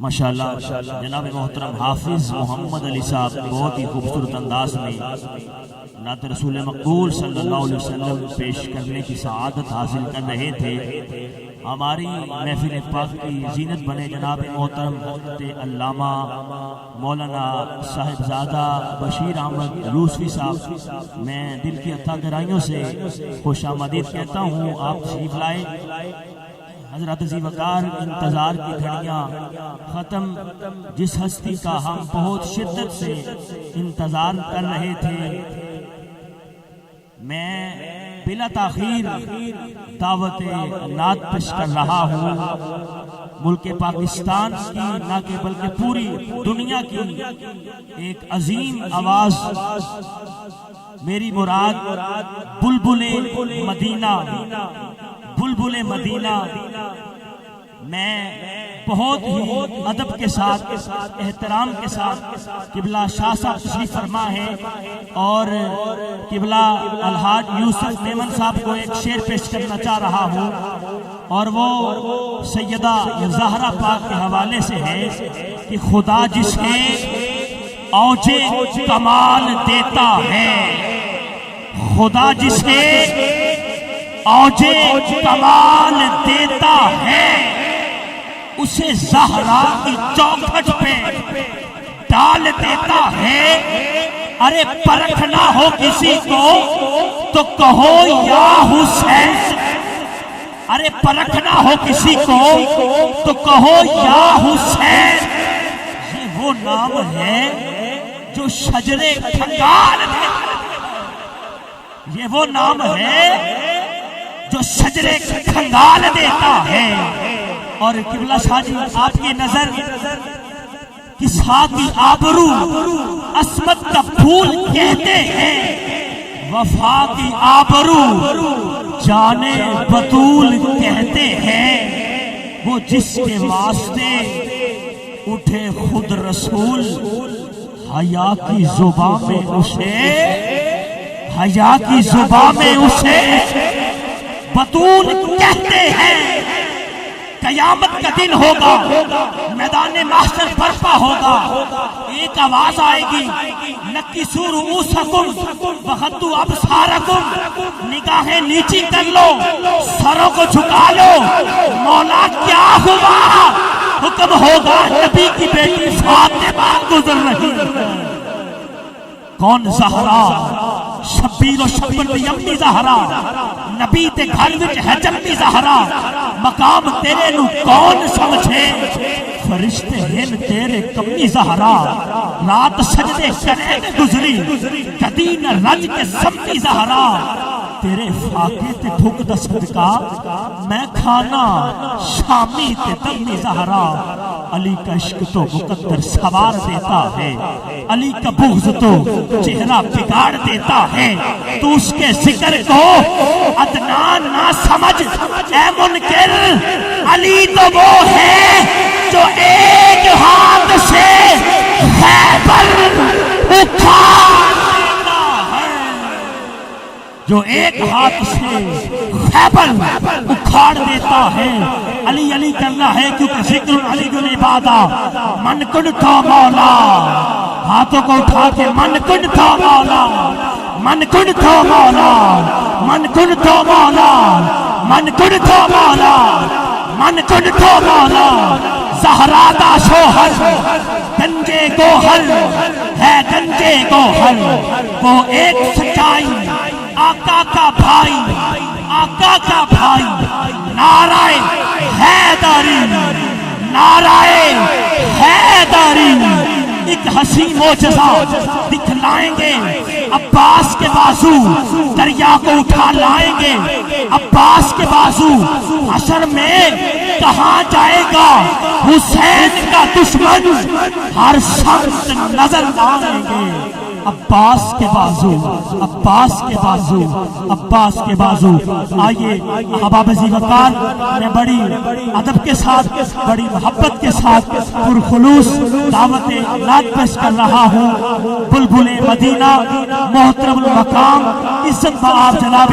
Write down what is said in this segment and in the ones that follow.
ماشاءاللہ جناب محترم حافظ محمد علی صاحب بہت ہی خوبصورت انداز میں نعت رسول مقبول صلی اللہ علیہ وسلم پیش کرنے کی سعادت حاصل کر رہے تھے۔ ہماری محفل پاک کی زینت بنے جناب محترم حضرت علامہ مولانا صاحبزادہ بشیر احمد یوسفی صاحب، میں دل کی اتھا گہرائیوں سے خوش آمدید کہتا ہوں۔ آپ تشریف لائے۔ حضرت ذی وقار انتظار کی گھڑیاں ختم، جس ہستی کا ہم بہت شدت سے انتظار کر رہے تھے، میں بلا تاخیر دعوت نعت پیش کر رہا ہوں۔ ملک پاکستان کی نہ کہ بلکہ پوری دنیا کی ایک عظیم آواز، میری مراد بلبل مدینہ، بلبل مدینہ۔ میں بہت ہی ادب کے ساتھ، احترام کے ساتھ قبلہ شاہ صاحب تشریف فرما ہے اور قبلہ الحاج یوسف میمن صاحب کو ایک شعر پیش کرنا چاہ رہا ہوں، اور وہ سیدہ زہرا پاک کے حوالے سے ہے کہ خدا جس کے اوج کمال دیتا ہے، خدا جس کے اوج کمال دیتا ہے، اسے زہرا کی چوکھٹ پہ ڈال دیتا ہے۔ ارے پرکھنا ہو کسی کو تو کہو یا حسین، ارے پرکھنا ہو کسی کو تو کہو یا حسین۔ یہ وہ نام ہے جو شجرے کھنگال دیتا ہے، یہ وہ نام ہے جو شجرے کھنگال دیتا ہے۔ اور قبلہ شاہ جی، آپ کی نظر کسا کی آبرو عصمت کا پھول کہتے ہیں، وفا کی آبرو جانے بطول کہتے ہیں۔ وہ جس کے واسطے اٹھے خود رسول، حیا کی زبان میں اسے، حیا کی زبان میں اسے بطول کہتے ہیں۔ قیامت کا دن ہوگا، میدان محشر برپا ہوگا، ایک آواز آئے گی، نکسوا رؤوسکم وغضوا ابصارکم، نگاہیں نیچی کر لو، سروں کو جھکا لو۔ مولا کیا ہوا؟ حکم ہوگا نبی کی بیٹی فاطمہ گزر رہی ہے۔ کون زہرا؟ شبیر و شبر دی امی زہرا، نبی تے گھر وچ ہے جنتی زہرا، مقام تیرے نو کون سمجھے؟ فرشتے ہیں تیرے کمی زہرا، رات سجدے کرے گزری، کدی نہ رج کے سمتی زہرا۔ تیرے فاقے تے بھوک دا صدقہ میں کھانا شامی تے دمی زہرا۔ علی کا عشق تو مقدر سوار دیتا ہے، علی کا بغض تو چہرہ بگاڑ دیتا ہے۔ تو اس کے ذکر کو عدنان نہ سمجھ اے منکر، علی تو وہ ہے جو ایک ہاتھ سے خیبر اکھاڑ دیتا ہے، جو ایک ہاتھ سے خیبر اکھاڑ دیتا ہے۔ علی علی کرنا ہے کیونکہ ذکر علی گن عبادہ، من کن تھا مولا، ہاتھوں کو اٹھا کے من کن تھا مولا، من کن تھا مولا، من کن تھا مولا، من کن تھا مولا، من کن تھا مولا۔ زہرا دا شوہر گنجے گوہر ہے، گنجے گوہر، وہ ایک سچائی، آقا کا بھائی، آقا کا بھائی، نعرہ حیدری، نعرہ حیدری۔ ایک حسین معجزہ دکھلائیں گے، عباس کے بازو دریا کو اٹھا لائیں گے، عباس کے بازو حشر میں کہاں جائے گا؟ حسین کا دشمن ہر سمت نظر آئیں گے۔ عباس کے بازو، عباس کے بازو، عباس کے بازو۔ آئیے احباب ذی وقار، میں بڑی ادب کے ساتھ، بڑی محبت کے ساتھ پرخلوص دعوت نعت پیش کر رہا ہوں۔ بلبل مدینہ محترم المقام عزت مآب جناب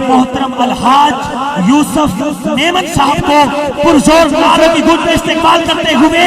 محترم الحاج یوسف میمن صاحب کو پرزور نعروں کی گونج میں استقبال کرتے ہوئے